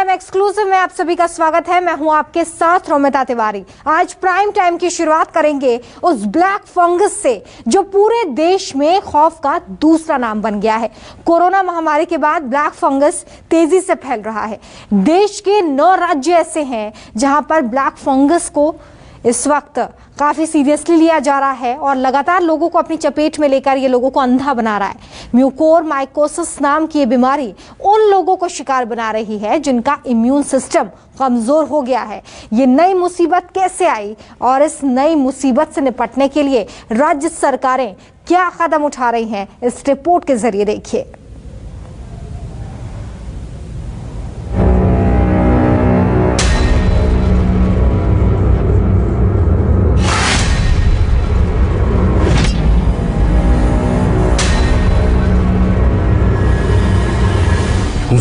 Time exclusive में आप सभी का स्वागत है। मैं हूं आपके साथ रोमिता तिवारी। आज प्राइम टाइम की शुरुआत करेंगे उस ब्लैक फंगस से जो पूरे देश में खौफ का दूसरा नाम बन गया है। कोरोना महामारी के बाद ब्लैक फंगस तेजी से फैल रहा है। देश के 9 राज्य ऐसे हैं जहां पर ब्लैक फंगस को इस वक्त काफी सीरियसली लिया जा रहा है और लगातार लोगों को अपनी चपेट में लेकर ये लोगों को अंधा बना रहा है। म्यूकोरमाइकोसिस नाम की ये बीमारी उन लोगों को शिकार बना रही है जिनका इम्यून सिस्टम कमजोर हो गया है। ये नई मुसीबत कैसे आई और इस नई मुसीबत से निपटने के लिए राज्य सरकारें क्या कदम उठा रही हैं, इस रिपोर्ट के जरिए देखिए।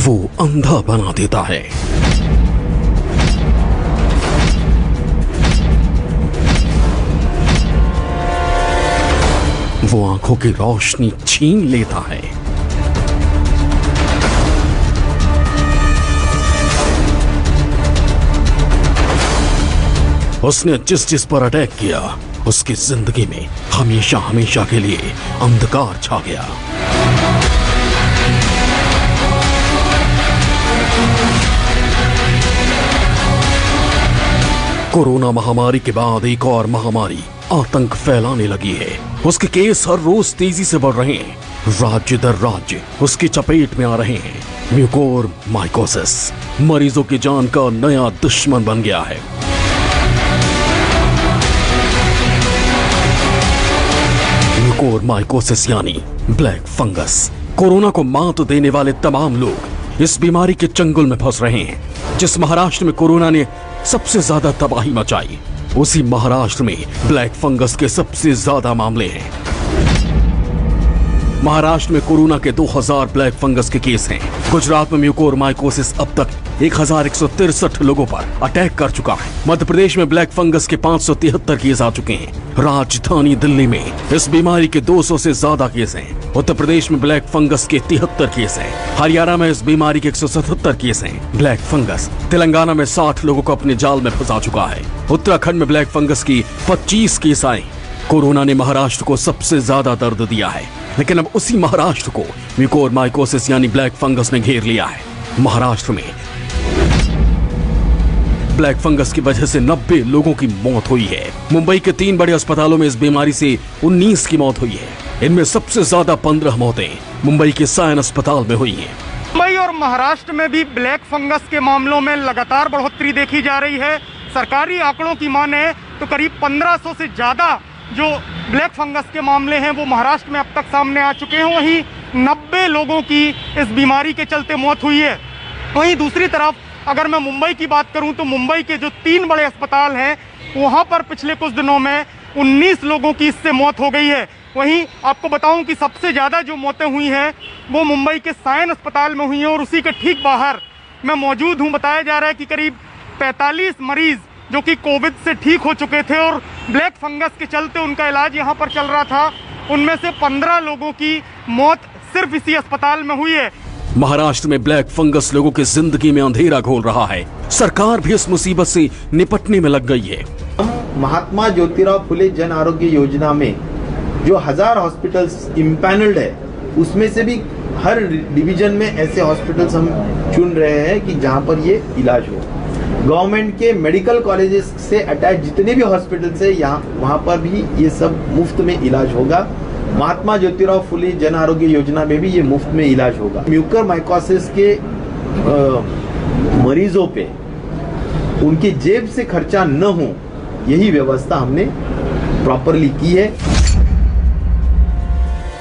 वो अंधा बना देता है, वो आंखों की रोशनी छीन लेता है, उसने जिस पर अटैक किया उसकी जिंदगी में हमेशा हमेशा के लिए अंधकार छा गया। कोरोना महामारी के बाद एक और महामारी आतंक फैलाने लगी है। उसके केस हर रोज तेजी से बढ़ रहे हैं। राज्य दर राज्य उसकी चपेट में आ रहे हैं। म्यूकोरमाइकोसिस मरीजों की जान का नया दुश्मन बन गया है। म्यूकोरमाइकोसिस यानी ब्लैक फंगस। कोरोना को मात देने वाले तमाम लोग इस बीमारी के चंगुल में फंस रहे हैं। जिस महाराष्ट्र में कोरोना ने सबसे ज्यादा तबाही मचाई, उसी महाराष्ट्र में ब्लैक फंगस के सबसे ज्यादा मामले हैं। महाराष्ट्र में कोरोना के 2000 ब्लैक फंगस के केस हैं। गुजरात में म्यूकोरमाइकोसिस अब तक 1163 लोगों पर अटैक कर चुका है। मध्य प्रदेश में ब्लैक फंगस के 573 केस आ चुके हैं। राजधानी दिल्ली में इस बीमारी के 200 से ज्यादा केस हैं। उत्तर प्रदेश में ब्लैक फंगस के 73 केस हैं। हरियाणा में इस बीमारी के 177 केस हैं। ब्लैक फंगस तेलंगाना में 60 लोगों को अपने जाल में फंसा चुका है। उत्तराखंड में ब्लैक फंगस की 25 केस आए। कोरोना ने महाराष्ट्र को सबसे ज्यादा दर्द दिया है, लेकिन अब उसी महाराष्ट्र को म्यूकोरमाइकोसिस यानी ब्लैक फंगस ने घेर लिया है। महाराष्ट्र में ब्लैक फंगस की वजह से 90 लोगों की मौत हुई है। मुंबई के 3 बड़े अस्पतालों में इस बीमारी से 19 की मौत हुई है। इनमें सबसे ज्यादा 15 मौतें मुंबई के सायन अस्पताल में हुई हैं। मुंबई और महाराष्ट्र में भी ब्लैक फंगस के मामलों में लगातार बढ़ोतरी देखी जा रही है। सरकारी आंकड़ों की माने तो करीब 1500 से ज्यादा जो ब्लैक फंगस के मामले हैं वो महाराष्ट्र में अब तक सामने आ चुके हैं। वहीं 90 लोगों की इस बीमारी के चलते मौत हुई है। वहीं दूसरी तरफ अगर मैं मुंबई की बात करूं तो मुंबई के जो 3 बड़े अस्पताल हैं वहां पर पिछले कुछ दिनों में 19 लोगों की इससे मौत हो गई है। वहीं आपको बताऊं कि सबसे ज़्यादा जो मौतें हुई हैं वो मुंबई के सायन अस्पताल में हुई हैं और उसी के ठीक बाहर मैं मौजूद हूं। बताया जा रहा है कि करीब 45 मरीज जो कि कोविड से ठीक हो चुके थे और ब्लैक फंगस के चलते उनका इलाज यहाँ पर चल रहा था, उनमें से 15 लोगों की मौत सिर्फ इसी अस्पताल में हुई है। महाराष्ट्र में ब्लैक फंगस लोगों की जिंदगी में अंधेरा घोल रहा है। सरकार भी इस मुसीबत से निपटने में लग गई है। महात्मा ज्योतिराव फुले जन आरोग्य योजना में जो 1000 हॉस्पिटल्स इम्पैनल्ड है, उसमें से भी हर डिवीजन में ऐसे हॉस्पिटल्स हम चुन रहे हैं कि जहां पर ये इलाज हो। गवर्नमेंट के मेडिकल कॉलेजेस से अटैच जितने भी हॉस्पिटल्स है यहाँ वहाँ पर भी ये सब मुफ्त में इलाज होगा। महात्मा ज्योतिराव फुले जन आरोग्य योजना में भी ये मुफ्त में इलाज होगा। म्यूकोरमाइकोसिस के मरीजों पे उनकी जेब से खर्चा न हो, यही व्यवस्था हमने प्रॉपरली की है।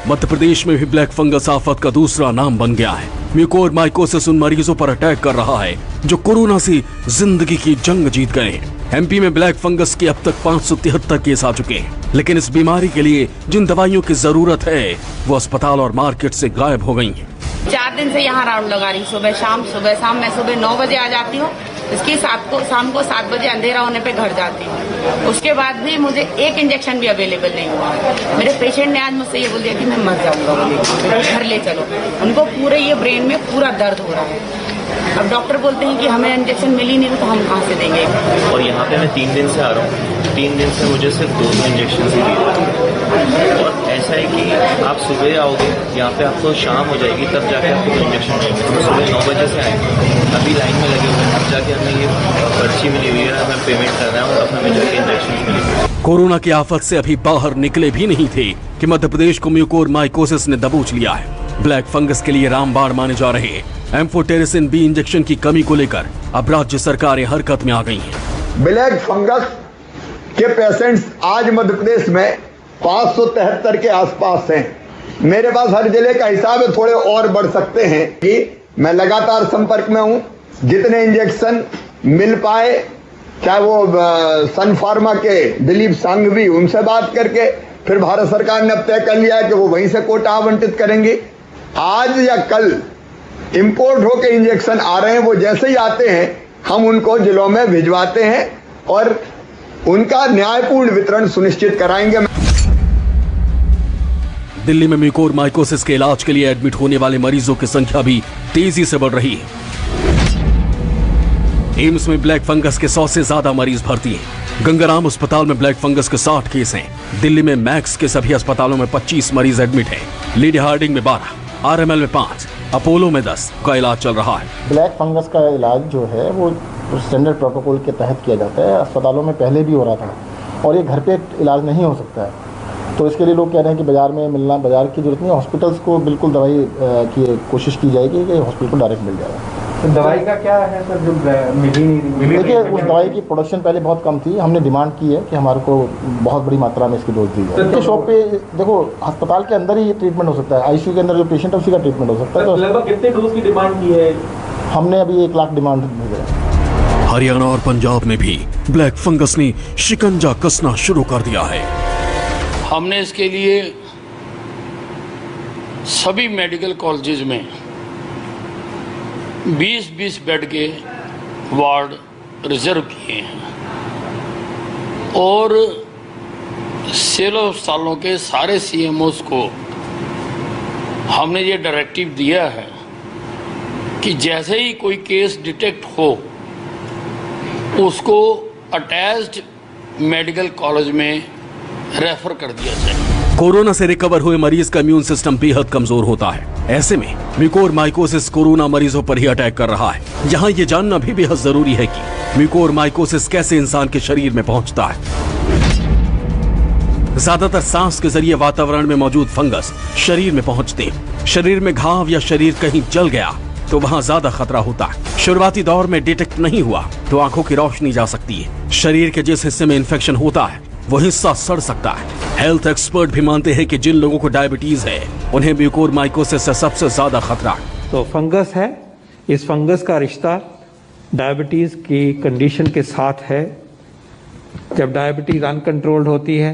मध्य प्रदेश में भी ब्लैक फंगस आफत का दूसरा नाम बन गया है। म्यूकोरमाइकोसिस उन मरीजों पर अटैक कर रहा है जो कोरोना से जिंदगी की जंग जीत गए हैं। एमपी में ब्लैक फंगस के अब तक 573 केस आ चुके हैं, लेकिन इस बीमारी के लिए जिन दवाइयों की जरूरत है वो अस्पताल और मार्केट से गायब हो गई हैं। 4 दिन से यहाँ राउंड लगा रही, सुबह शाम मैं सुबह 9 बजे आ जाती हूँ, इसकी शाम को 7 बजे अंधेरा होने पे घर जाती हूँ। उसके बाद भी मुझे एक इंजेक्शन भी अवेलेबल नहीं हुआ। मेरे पेशेंट ने आज मुझसे ये बोल दिया कि मैं मर जाऊंगा, घर ले चलो। उनको पूरे ये ब्रेन में पूरा दर्द हो रहा है। अब डॉक्टर बोलते हैं कि हमें इंजेक्शन मिल ही नहीं तो हम कहाँ से देंगे। और यहाँ पे मैं 3 दिन से आ रहा हूँ, 3 दिन से मुझे सिर्फ 2 इंजेक्शन ही दिए और ऐसा है कि आप सुबह आओगे यहाँ पे आपको शाम हो जाएगी तब जाके आपको इंजेक्शन मिलेंगे। हम सुबह 9 बजे से आए, अभी लाइन में लगे हुए हैं, अब जाके हमें ये पर्ची मिली हुई है, हमें पेमेंट करना है और अब हमें जाके इंजेक्शन मिलेंगे। कोरोना की आफत से अभी बाहर निकले भी नहीं थे कि मध्य प्रदेश को म्यूकोरमाइकोसिस ने दबोच लिया है। ब्लैक फंगस के लिए रामबाण माने जा रहे एम्फोटेरिसिन बी इंजेक्शन की कमी को लेकर अब राज्य सरकारें हरकत में आ गई हैं। ब्लैक फंगस के पेशेंट्स आज मध्य प्रदेश में 573 के आसपास हैं। मेरे पास हर जिले का हिसाब है, थोड़े और बढ़ सकते हैं कि मैं लगातार संपर्क में हूं। जितने इंजेक्शन मिल पाए, चाहे वो सन फार्मा के दिलीप सांघवी, उनसे बात करके फिर भारत सरकार ने अब तय कर लिया है कि वो वहीं से कोटा आवंटित करेंगे। आज या कल इंपोर्ट होकर इंजेक्शन आ रहे हैं, वो जैसे ही आते हैं हम उनको जिलों में भिजवाते हैं और उनका न्यायपूर्ण वितरण सुनिश्चित कराएंगे। दिल्ली में म्यूकोरमाइकोसिस के इलाज के लिए एडमिट होने वाले मरीजों की संख्या भी तेजी से बढ़ रही है। एम्स में ब्लैक फंगस के 100 से ज्यादा मरीज भर्ती हैं। गंगाराम अस्पताल में ब्लैक फंगस के 60 केस हैं। दिल्ली में मैक्स के सभी अस्पतालों में 25 मरीज एडमिट हैं। लेडी हार्डिंग में 12, आरएमएल में 5, अपोलो में 10 का इलाज चल रहा है। ब्लैक फंगस का इलाज जो है वो स्टैंडर्ड प्रोटोकॉल के तहत किया जाता है। अस्पतालों में पहले भी हो रहा था और ये घर पे इलाज नहीं हो सकता है, तो इसके लिए लोग कह रहे हैं कि बाजार में मिलना, बाजार की जरूरत नहीं, हॉस्पिटल्स को बिल्कुल दवाई की कोशिश की जाएगी कि हॉस्पिटल को डायरेक्ट मिल जाएगा। तो दवाई का क्या है सर जो मिल ही नहीं? देखिए, उस दवाई की प्रोडक्शन पहले बहुत कम थी। हमने डिमांड की है कि हमारे को बहुत बड़ी मात्रा में इसकी डोज दी जाए। तो शॉप पे देखो, अस्पताल के अंदर ही ये ट्रीटमेंट हो सकता है। आईसीयू के अंदर जो पेशेंट है उसी का ट्रीटमेंट हो सकता है। तो लगभग कितने डोज की डिमांड की है? हमने अभी 1 लाख डिमांड भेजा है। हरियाणा और पंजाब में भी ब्लैक फंगस ने शिकंजा कसना शुरू कर दिया है। हमने इसके लिए सभी मेडिकल कॉलेजेस में 20-20 बेड के वार्ड रिजर्व किए हैं और सिविल अस्पतालों के सारे सीएमओस को हमने ये डायरेक्टिव दिया है कि जैसे ही कोई केस डिटेक्ट हो उसको अटैच्ड मेडिकल कॉलेज में रेफर कर दिया जाए। कोरोना से रिकवर हुए मरीज का इम्यून सिस्टम बेहद कमजोर होता है। ऐसे में म्यूकोरमाइकोसिस कोरोना मरीजों पर ही अटैक कर रहा है। यहाँ ये जानना भी बेहद जरूरी है कि म्यूकोरमाइकोसिस कैसे इंसान के शरीर में पहुंचता है। ज्यादातर सांस के जरिए वातावरण में मौजूद फंगस शरीर में पहुंचते हैं। शरीर में घाव या शरीर कहीं जल गया तो वहाँ ज्यादा खतरा होता है। शुरुआती दौर में डिटेक्ट नहीं हुआ तो आंखों की रोशनी जा सकती है। शरीर के जिस हिस्से में इन्फेक्शन होता है वो हिस्सा सड़ सकता है। हेल्थ एक्सपर्ट भी मानते हैं कि जिन लोगों को डायबिटीज है उन्हें म्यूकोरमाइकोसिस से सबसे ज्यादा खतरा है। तो फंगस है, इस फंगस का रिश्ता डायबिटीज की कंडीशन के साथ है। जब डायबिटीज अनकंट्रोल्ड होती है,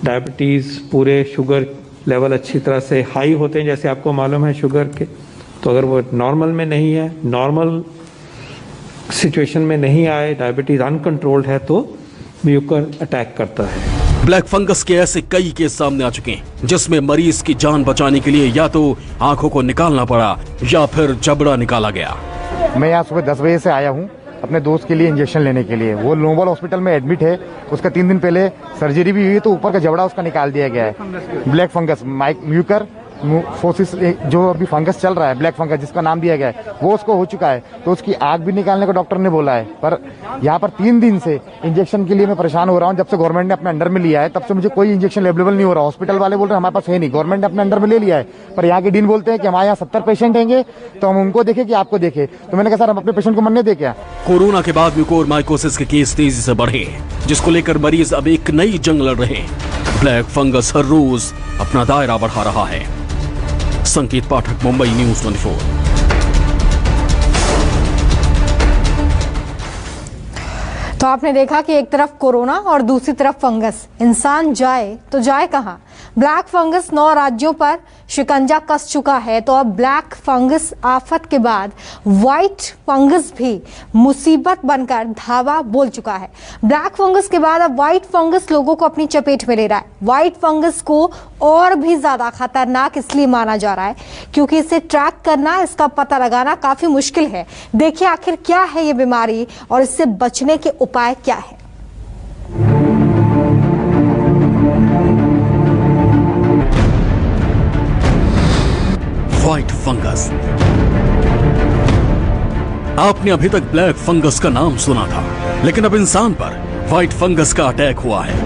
डायबिटीज पूरे शुगर लेवल अच्छी तरह से हाई होते हैं, जैसे आपको मालूम है शुगर के, तो अगर वो नॉर्मल में नहीं है, नॉर्मल सिचुएशन में नहीं आए, डायबिटीज अनकंट्रोल्ड है तो म्यूकर अटैक करता है। ब्लैक फंगस के ऐसे कई केस सामने आ चुके हैं जिसमें मरीज की जान बचाने के लिए या तो आंखों को निकालना पड़ा या फिर जबड़ा निकाला गया। मैं यहाँ सुबह 10 बजे से आया हूँ अपने दोस्त के लिए इंजेक्शन लेने के लिए। वो नोबल हॉस्पिटल में एडमिट है, उसका 3 दिन पहले सर्जरी भी हुई है, तो ऊपर का जबड़ा उसका निकाल दिया गया है। ब्लैक फंगस म्यूकर फोसिस जो अभी फंगस चल रहा है, ब्लैक फंगस जिसका नाम दिया गया है, वो उसको हो चुका है, तो उसकी आग भी निकालने को डॉक्टर ने बोला है। पर यहाँ पर 3 दिन से इंजेक्शन के लिए मैं परेशान हो रहा हूँ। जब से गवर्नमेंट ने अपने अंडर में लिया है तब से मुझे कोई इंजेक्शन अवेलेबल नहीं हो रहा। हॉस्पिटल वाले बोल रहे हैं हमारे पास है नहीं, गवर्नमेंट ने अपने अंडर में ले लिया है। पर यहाँ के डीन बोलते हैं कि हमारे यहाँ 70 पेशेंट हैंगे तो हम उनको देखें कि आपको देखें। तो मैंने कहा सर हम अपने पेशेंट को मरने दे क्या। कोरोना के बाद म्यूकोरमाइकोसिस के केस तेजी से बढ़े हैं, जिसको लेकर मरीज अब एक नई जंग लड़ रहे हैं। ब्लैक फंगस हर रोज अपना दायरा बढ़ा रहा है। संकेत पाठक, मुंबई न्यूज़ 24। तो आपने देखा कि एक तरफ कोरोना और दूसरी तरफ फंगस। इंसान जाए तो जाए कहां? ब्लैक फंगस 9 राज्यों पर शिकंजा कस चुका है, तो अब ब्लैक फंगस आफत के बाद व्हाइट फंगस भी मुसीबत बनकर धावा बोल चुका है। ब्लैक फंगस के बाद अब व्हाइट फंगस लोगों को अपनी चपेट में ले रहा है। व्हाइट फंगस को और भी ज्यादा खतरनाक इसलिए माना जा रहा है क्योंकि इसे ट्रैक करना, इसका पता लगाना काफी मुश्किल है। देखिए आखिर क्या है ये बीमारी और इससे बचने के उपाय क्या है। White fungus. आपने अभी तक ब्लैक फंगस का नाम सुना था, लेकिन अब इंसान पर व्हाइट फंगस का अटैक हुआ है।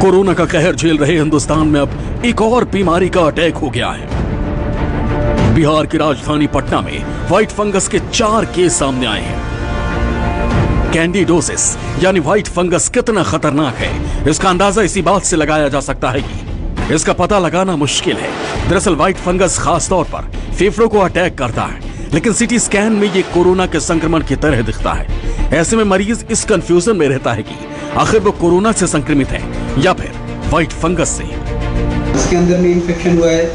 कोरोना का कहर झेल रहे हिंदुस्तान में अब एक और बीमारी का अटैक हो गया है। बिहार की राजधानी पटना में व्हाइट फंगस के 4 केस सामने आए हैं। कैंडिडोसिस यानी व्हाइट फंगस कितना खतरनाक है, इसका अंदाजा इसी बात से लगाया जा सकता है कि इसका पता लगाना मुश्किल है। दरअसल व्हाइट फंगस खास तौर पर फेफड़ों को अटैक करता है, लेकिन सीटी स्कैन में ये कोरोना के संक्रमण की तरह दिखता है। ऐसे में मरीज इस कंफ्यूजन में रहता है कि आखिर वो कोरोना से संक्रमित है या फिर व्हाइट फंगस से। इसके अंदर में इन्फेक्शन हुआ है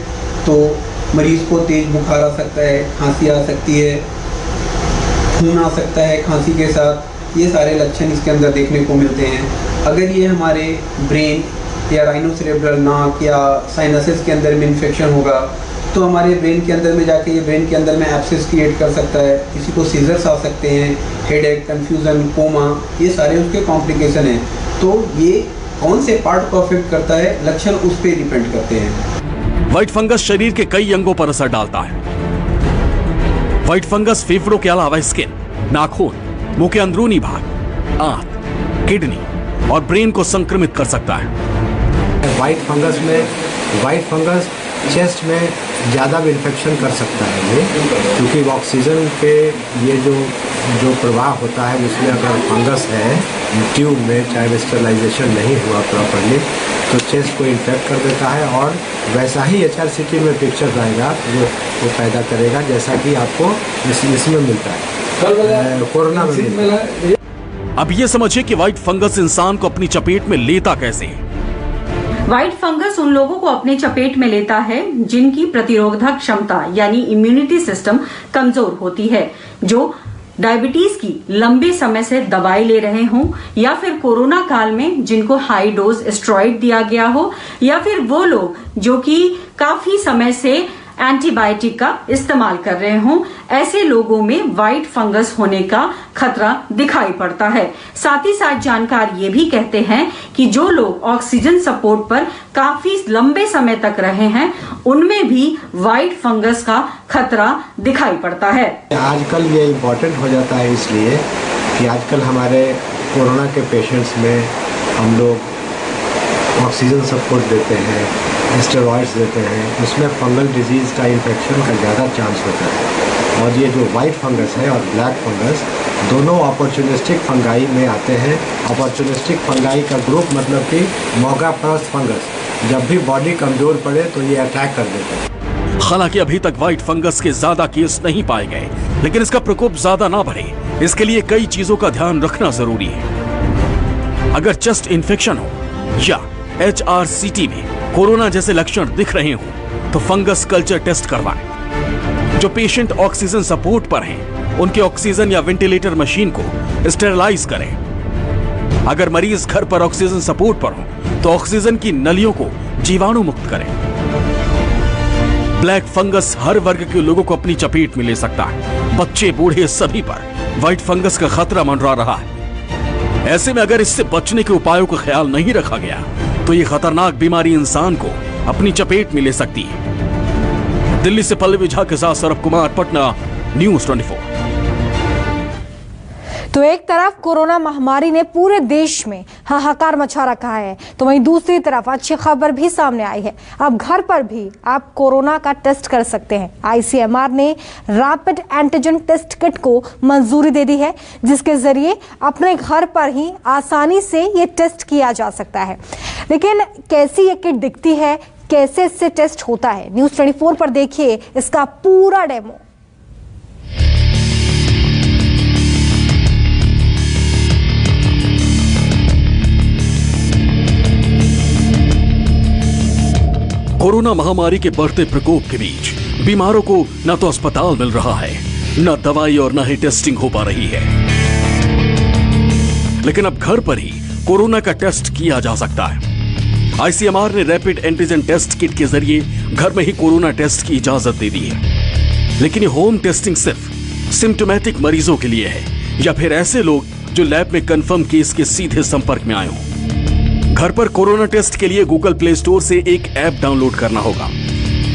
तो मरीज को तेज बुखार आ सकता है, खांसी आ सकती है, खून आ सकता है खांसी के साथ। ये सारे लक्षण इसके अंदर देखने को मिलते हैं। अगर ये हमारे ब्रेन या राइनोसेरेब्रल नाक या साइनसेस के अंदर में इन्फेक्शन होगा तो हमारे ब्रेन के अंदर में जाके ये ब्रेन के अंदर में एब्सेस क्रिएट कर सकता है। किसी को सीजर्स आ सकते हैं, हेडेक, कंफ्यूजन, कोमा, ये सारे उसके कॉम्प्लिकेशन हैं। तो ये कौन से पार्ट को अफेक्ट करता है, लक्षण उस पर डिपेंड करते हैं। व्हाइट फंगस शरीर के कई अंगों पर असर डालता है। व्हाइट फंगस फेफड़ों के अलावा स्किन, नाखून, मुंह के अंदरूनी भाग, आंत, किडनी और ब्रेन को संक्रमित कर सकता है। व्हाइट फंगस चेस्ट में ज़्यादा भी इन्फेक्शन कर सकता है ये, क्योंकि ऑक्सीजन के ये जो प्रवाह होता है उसमें अगर फंगस है ट्यूब में, चाहे स्टरलाइजेशन नहीं हुआ प्रॉपरली, तो चेस्ट को इन्फेक्ट कर देता है और वैसा ही HRCT में पिक्चर आएगा वो पैदा करेगा जैसा कि आपको इसमें मिलता है, कोरोना में मिलता है। अब ये समझिए कि व्हाइट फंगस इंसान को अपनी चपेट में लेता कैसे है। व्हाइट फंगस उन लोगों को अपने चपेट में लेता है जिनकी प्रतिरोधक क्षमता यानी इम्यूनिटी सिस्टम कमजोर होती है, जो डायबिटीज की लंबे समय से दवाई ले रहे हों या फिर कोरोना काल में जिनको हाई डोज स्टेरॉइड दिया गया हो, या फिर वो लोग जो कि काफी समय से एंटीबायोटिक का इस्तेमाल कर रहे हों। ऐसे लोगों में व्हाइट फंगस होने का खतरा दिखाई पड़ता है। साथ ही साथ जानकार ये भी कहते हैं कि जो लोग ऑक्सीजन सपोर्ट पर काफी लंबे समय तक रहे हैं उनमें भी व्हाइट फंगस का खतरा दिखाई पड़ता है। आजकल ये इम्पोर्टेंट हो जाता है इसलिए कि आजकल हमारे कोरोना के पेशेंट्स में हम लोग ऑक्सीजन सपोर्ट देते हैं, स्टेरॉइड्स देते हैं, उसमें फंगल डिजीज़ का इन्फेक्शन का ज़्यादा चांस होता है। और ये जो वाइट फंगस है और ब्लैक फंगस दोनों अपॉर्चुनिस्टिक फंगाई में आते हैं। अपॉर्चुनिस्टिक फंगाई का ग्रुप मतलब कि मौका परस्त फंगस, जब भी बॉडी कमजोर पड़े तो ये अटैक कर देते हैं। हालांकि अभी तक व्हाइट फंगस के ज्यादा केस नहीं पाए गए, लेकिन इसका प्रकोप ज्यादा ना बढ़े इसके लिए कई चीजों का ध्यान रखना जरूरी है। अगर चेस्ट इन्फेक्शन हो या HRCT में कोरोना जैसे लक्षण दिख रहे हो तो फंगस कल्चर टेस्ट करवाएं। जो पेशेंट ऑक्सीजन सपोर्ट पर हैं, उनके ऑक्सीजन या वेंटिलेटर मशीन को स्टेरलाइज करें। अगर मरीज घर पर ऑक्सीजन सपोर्ट पर हो तो ऑक्सीजन की नलियों को जीवाणु मुक्त करें। ब्लैक फंगस हर वर्ग के लोगों को अपनी चपेट में ले सकता है। बच्चे, बूढ़े, सभी पर व्हाइट फंगस का खतरा मंडरा रहा है। ऐसे में अगर इससे बचने के उपायों का ख्याल नहीं रखा गया तो ये खतरनाक बीमारी इंसान को अपनी चपेट में ले सकती है। दिल्ली से पल्लवी झा के साथ सौरभ कुमार, पटना, न्यूज़ 24। तो एक तरफ कोरोना महामारी ने पूरे देश में हाहाकार मचा रखा है, तो वहीं दूसरी तरफ अच्छी खबर भी सामने आई है। अब घर पर भी आप कोरोना का टेस्ट कर सकते हैं। ICMR ने रैपिड एंटीजन टेस्ट किट को मंजूरी दे दी है, जिसके जरिए अपने घर पर ही आसानी से ये टेस्ट किया जा सकता है। लेकिन कैसी ये किट दिखती है, कैसे इससे टेस्ट होता है, न्यूज़ 24 पर देखिए इसका पूरा डेमो। कोरोना महामारी के बढ़ते प्रकोप के बीच बीमारों को न तो अस्पताल मिल रहा है, न दवाई और न ही टेस्टिंग हो पा रही है। लेकिन अब घर पर ही कोरोना का टेस्ट किया जा सकता है। आईसीएमआर ने रैपिड एंटीजन टेस्ट किट के जरिए घर में ही कोरोना टेस्ट की इजाजत दे दी है। लेकिन ये होम टेस्टिंग सिर्फ सिम्टोमेटिक मरीजों के लिए है या फिर ऐसे लोग जो लैब में कंफर्म केस के सीधे संपर्क में आए हों। घर पर कोरोना टेस्ट के लिए गूगल प्ले स्टोर से एक ऐप डाउनलोड करना होगा।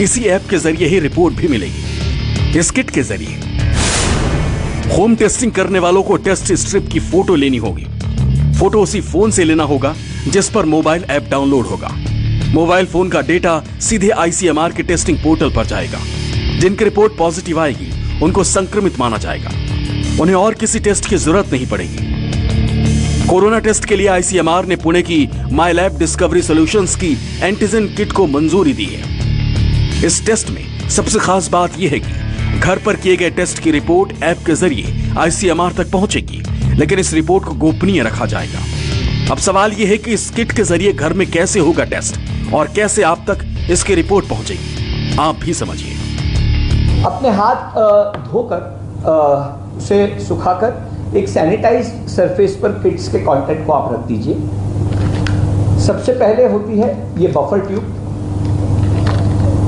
इसी ऐप के जरिए ही रिपोर्ट भी मिलेगी। इस किट के जरिए होम टेस्टिंग करने वालों को टेस्ट स्ट्रिप की फोटो लेनी होगी। फोटो उसी फोन से लेना होगा जिस पर मोबाइल ऐप डाउनलोड होगा। मोबाइल फोन का डेटा सीधे आईसीएमआर के टेस्टिंग पोर्टल पर जाएगा। जिनकी रिपोर्ट पॉजिटिव आएगी उनको संक्रमित माना जाएगा। उन्हें और किसी टेस्ट की जरूरत नहीं पड़ेगी। कोरोना टेस्ट के लिए आईसीएमआर ने पुणे की माई लैब डिस्कवरी सॉल्यूशंस की एंटीजन किट को मंजूरी दी है। इस टेस्ट में सबसे खास बात यह है कि घर पर किए गए टेस्ट की रिपोर्ट ऐप के जरिए आईसीएमआर तक पहुंचेगी, लेकिन इस रिपोर्ट को गोपनीय रखा जाएगा। अब सवाल यह है कि इस किट के जरिए घर में कैसे होगा टेस्ट और कैसे आप तक इसकी रिपोर्ट पहुंचेगी। आप भी समझिए। अपने हाथ धोकर उसे सुखाकर एक सैनिटाइज सरफेस पर किट्स के कंटेंट को आप रख दीजिए। सबसे पहले होती है ये बफर ट्यूब,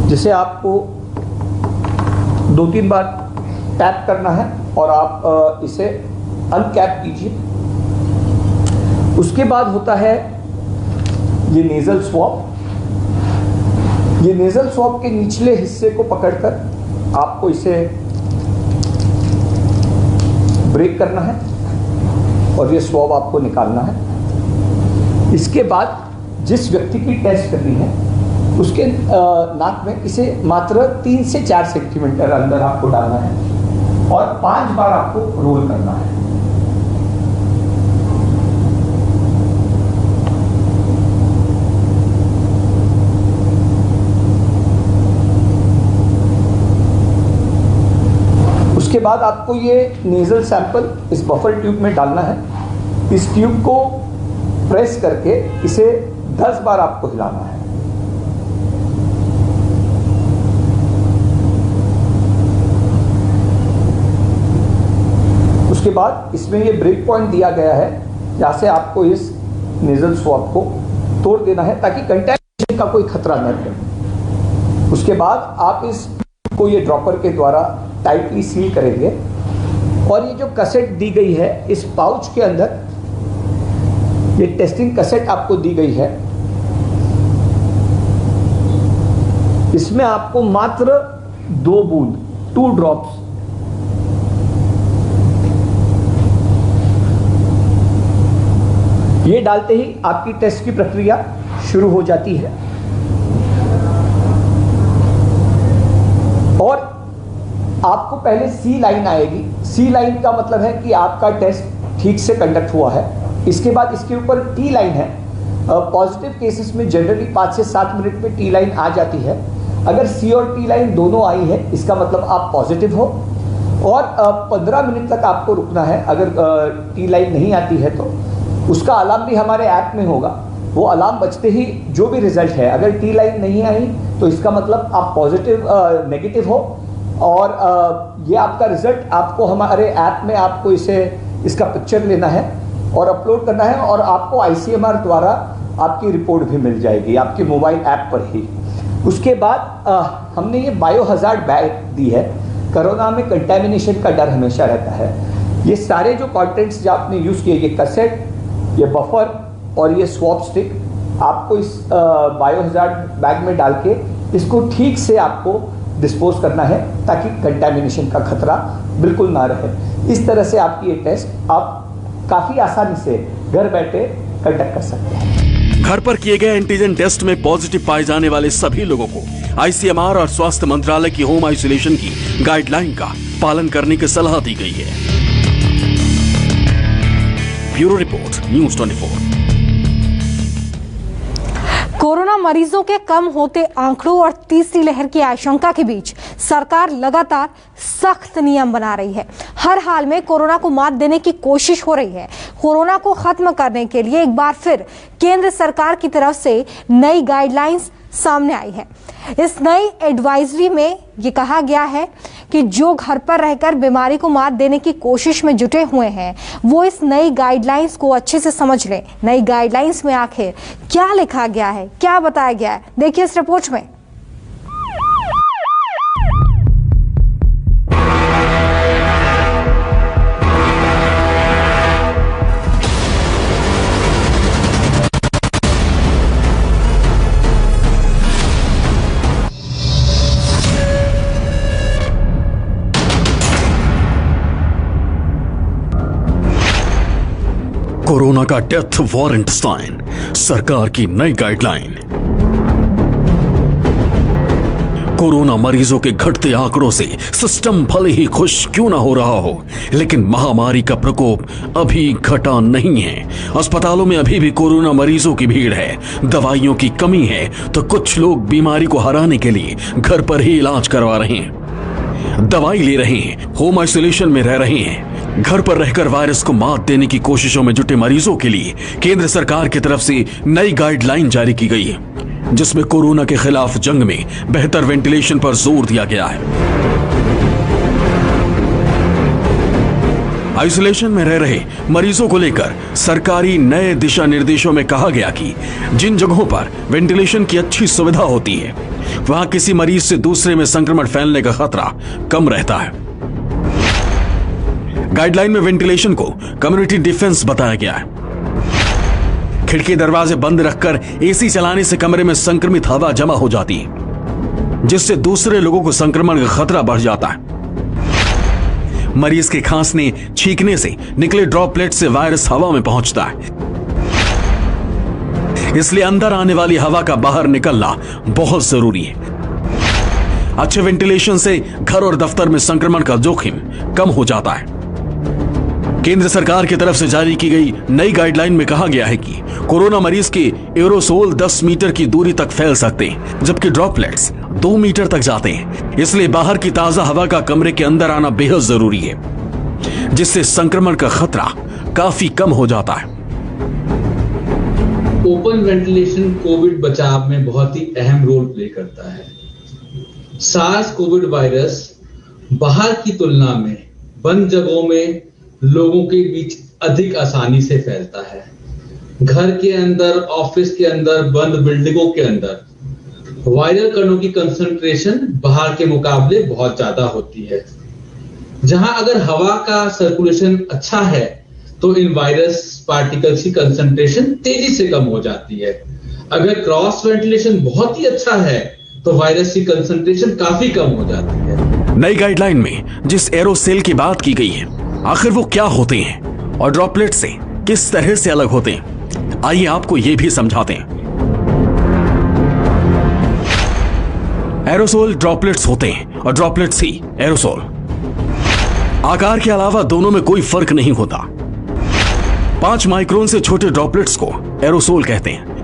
जिसे आपको 2-3 बार टैप करना है और आप इसे अनकैप कीजिए। उसके बाद होता है ये नेजल स्वॉब। ये नेजल स्वॉब के निचले हिस्से को पकड़कर आपको इसे ब्रेक करना है और ये स्वॉब आपको निकालना है। इसके बाद जिस व्यक्ति की टेस्ट करनी है उसके नाक में इसे मात्र 3 से 4 सेंटीमीटर अंदर आपको डालना है और 5 बार आपको रोल करना है। उसके बाद आपको ये नेजल सैंपल इस बफर ट्यूब में डालना है। इस ट्यूब को प्रेस करके इसे 10 बार आपको हिलाना है। उसके बाद इसमें ये ब्रेक पॉइंट दिया गया है, जहां से आपको इस नेजल स्वॉब को तोड़ देना है ताकि कंटैमिनेशन का कोई खतरा न रहे। उसके बाद आप इसको ये ड्रॉपर के द्वारा टाइटली सील करेंगे और ये जो कैसेट दी गई है इस पाउच के अंदर, ये टेस्टिंग कैसेट आपको दी गई है, इसमें आपको मात्र 2 बूंद 2 ड्रॉप्स ये डालते ही आपकी टेस्ट की प्रक्रिया शुरू हो जाती है। और आपको पहले सी लाइन आएगी। सी लाइन का मतलब है कि आपका टेस्ट ठीक से कंडक्ट हुआ है। इसके बाद इसके ऊपर टी लाइन है। पॉजिटिव केसेस में जनरली 5 से 7 मिनट में टी लाइन आ जाती है। अगर सी और टी लाइन दोनों आई है इसका मतलब आप पॉजिटिव हो और 15 मिनट तक आपको रुकना है। अगर टी लाइन नहीं आती है तो उसका अलार्म भी हमारे ऐप में होगा। वो अलार्म बजते ही जो भी रिजल्ट है, अगर टी लाइन नहीं आई तो इसका मतलब आप पॉजिटिव नेगेटिव हो और ये आपका रिजल्ट आपको हमारे ऐप में आपको इसका पिक्चर लेना है और अपलोड करना है और आपको आईसीएमआर द्वारा आपकी रिपोर्ट भी मिल जाएगी आपके मोबाइल ऐप पर ही। उसके बाद हमने ये बायो हजार्ड बैग दी है। कोरोना में कंटेमिनेशन का डर हमेशा रहता है। ये सारे जो कंटेंट्स जो आपने यूज़ किए, ये कैसेट, ये बफर और ये स्वॉब स्टिक, आपको इस बायो हजार्ड बैग में डाल के इसको ठीक से आपको डिस्पोज करना है ताकि कंटेमिनेशन का खतरा बिल्कुल ना रहे। इस तरह से आपकी ये टेस्ट आप काफ़ी आसानी से घर बैठे कंडक्ट कर सकते हैं। घर पर किए गए एंटीजन टेस्ट में पॉजिटिव पाए जाने वाले सभी लोगों को आईसीएमआर और स्वास्थ्य मंत्रालय की होम आइसोलेशन की गाइडलाइन का पालन करने की सलाह दी गई है। Bureau report, news 24। कोरोना मरीजों के कम होते आंकड़ों और तीसरी लहर की आशंका के बीच सरकार लगातार सख्त नियम बना रही है। हर हाल में कोरोना को मात देने की कोशिश हो रही है। कोरोना को खत्म करने के लिए एक बार फिर केंद्र सरकार की तरफ से नई गाइडलाइंस सामने आई है। इस नई एडवाइजरी में ये कहा गया है कि जो घर पर रहकर बीमारी को मात देने की कोशिश में जुटे हुए हैं वो इस नई गाइडलाइंस को अच्छे से समझ लें। नई गाइडलाइंस में आखिर क्या लिखा गया है, क्या बताया गया है, देखिए इस रिपोर्ट में। कोरोना का डेथ वारंट साइन, सरकार की नई गाइडलाइन। कोरोना मरीजों के घटते आंकड़ों से सिस्टम भले ही खुश क्यों ना हो रहा हो, लेकिन महामारी का प्रकोप अभी घटा नहीं है। अस्पतालों में अभी भी कोरोना मरीजों की भीड़ है, दवाइयों की कमी है, तो कुछ लोग बीमारी को हराने के लिए घर पर ही इलाज करवा रहे हैं, दवाई ले रहे हैं, होम आइसोलेशन में रह रहे हैं। घर पर रहकर वायरस को मात देने की कोशिशों में जुटे मरीजों के लिए केंद्र सरकार की तरफ से नई गाइडलाइन जारी की गई है, जिसमें कोरोना के खिलाफ जंग में बेहतर वेंटिलेशन पर जोर दिया गया है। आइसोलेशन में रह रहे मरीजों को लेकर सरकारी नए दिशा निर्देशों में कहा गया कि जिन जगहों पर वेंटिलेशन की अच्छी सुविधा होती है वहां किसी मरीज से दूसरे में संक्रमण फैलने का खतरा कम रहता है। गाइडलाइन में वेंटिलेशन को कम्युनिटी डिफेंस बताया गया है। खिड़की दरवाजे बंद रखकर एसी चलाने से कमरे में संक्रमित हवा जमा हो जाती है, जिससे दूसरे लोगों को संक्रमण का खतरा बढ़ जाता है। मरीज के खांसने छींकने से निकले ड्रॉपलेट से वायरस हवा में पहुंचता है, इसलिए अंदर आने वाली हवा का बाहर निकलना बहुत जरूरी है। अच्छे वेंटिलेशन से घर और दफ्तर में संक्रमण का जोखिम कम हो जाता है। केंद्र सरकार की तरफ से जारी की गई नई गाइडलाइन में कहा गया है कि कोरोना मरीज के एरोसोल 10 मीटर की दूरी तक फैल सकते हैं, जबकि ड्रॉपलेट्स 2 मीटर तक जाते हैं। इसलिए बाहर की ताजा हवा का कमरे के अंदर आना बेहद जरूरी है, जिससे संक्रमण का खतरा काफी कम हो जाता है। ओपन वेंटिलेशन कोविड बचाव में बहुत ही अहम रोल प्ले करता है। सार्स कोविड वायरस बाहर की तुलना में बंद जगहों में लोगों के बीच अधिक आसानी से फैलता है। घर के अंदर, ऑफिस के अंदर, बंद बिल्डिंगों के अंदर वायरल कणों की कंसंट्रेशन बाहर के मुकाबले बहुत ज्यादा होती है। जहां अगर हवा का सर्कुलेशन अच्छा है तो इन वायरस पार्टिकल्स की कंसंट्रेशन तेजी से कम हो जाती है। अगर क्रॉस वेंटिलेशन बहुत ही अच्छा है तो वायरस की कंसंट्रेशन काफी कम हो जाती है। नई गाइडलाइन में जिस एरोसेल की बात की गई है, आखिर वो क्या होते हैं और ड्रॉपलेट से किस तरह से अलग होते हैं, आइए आपको ये भी समझाते हैं। एरोसोल ड्रॉपलेट्स होते हैं और ड्रॉपलेट्स ही एरोसोल। आकार के अलावा दोनों में कोई फर्क नहीं होता। 5 माइक्रोन से छोटे ड्रॉपलेट्स को एरोसोल कहते हैं।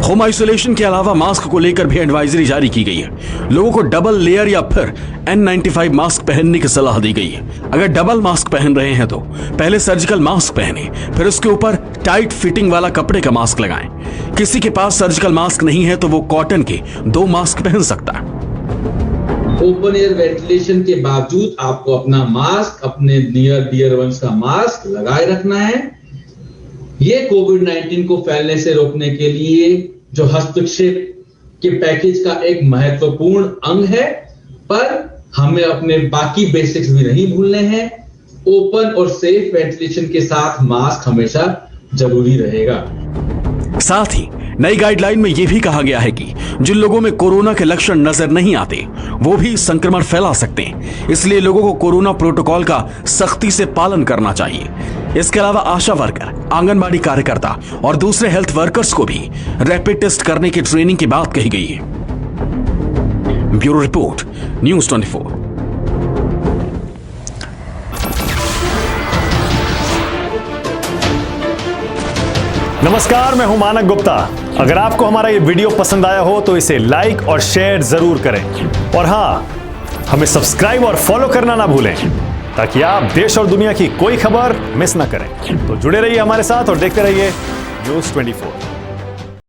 होम आइसोलेशन के अलावा मास्क को लेकर भी एडवाइजरी जारी की गई है। लोगों को डबल लेयर या फिर N95 मास्क पहनने की सलाह दी गई है। अगर डबल मास्क पहन रहे हैं तो पहले सर्जिकल मास्क पहने, फिर उसके ऊपर टाइट फिटिंग वाला कपड़े का मास्क लगाएं। किसी के पास सर्जिकल मास्क नहीं है तो वो कॉटन के 2 मास्क पहन सकता है। ओपन एयर वेंटिलेशन के बावजूद आपको अपना मास्क, अपने नियर डियर वंस का मास्क लगाए रखना है। ये कोविड-19 को फैलने से रोकने के लिए जो हस्तक्षेप के पैकेज का एक महत्वपूर्ण अंग है, पर हमें अपने बाकी बेसिक्स भी नहीं भूलने हैं। ओपन और सेफ वेंटिलेशन के साथ मास्क हमेशा जरूरी रहेगा। साथ ही नई गाइडलाइन में यह भी कहा गया है कि जिन लोगों में कोरोना के लक्षण नजर नहीं आते वो भी संक्रमण फैला सकते हैं, इसलिए लोगों को कोरोना प्रोटोकॉल का सख्ती से पालन करना चाहिए। इसके अलावा आशा वर्कर, आंगनबाड़ी कार्यकर्ता और दूसरे हेल्थ वर्कर्स को भी रैपिड टेस्ट करने की ट्रेनिंग की बात कही गई है। Bureau report, news 24। नमस्कार, मैं हूं मानक गुप्ता। अगर आपको हमारा ये वीडियो पसंद आया हो तो इसे लाइक और शेयर जरूर करें, और हां, हमें सब्सक्राइब और फॉलो करना ना भूलें ताकि आप देश और दुनिया की कोई खबर मिस ना करें। तो जुड़े रहिए हमारे साथ और देखते रहिए न्यूज़ 24।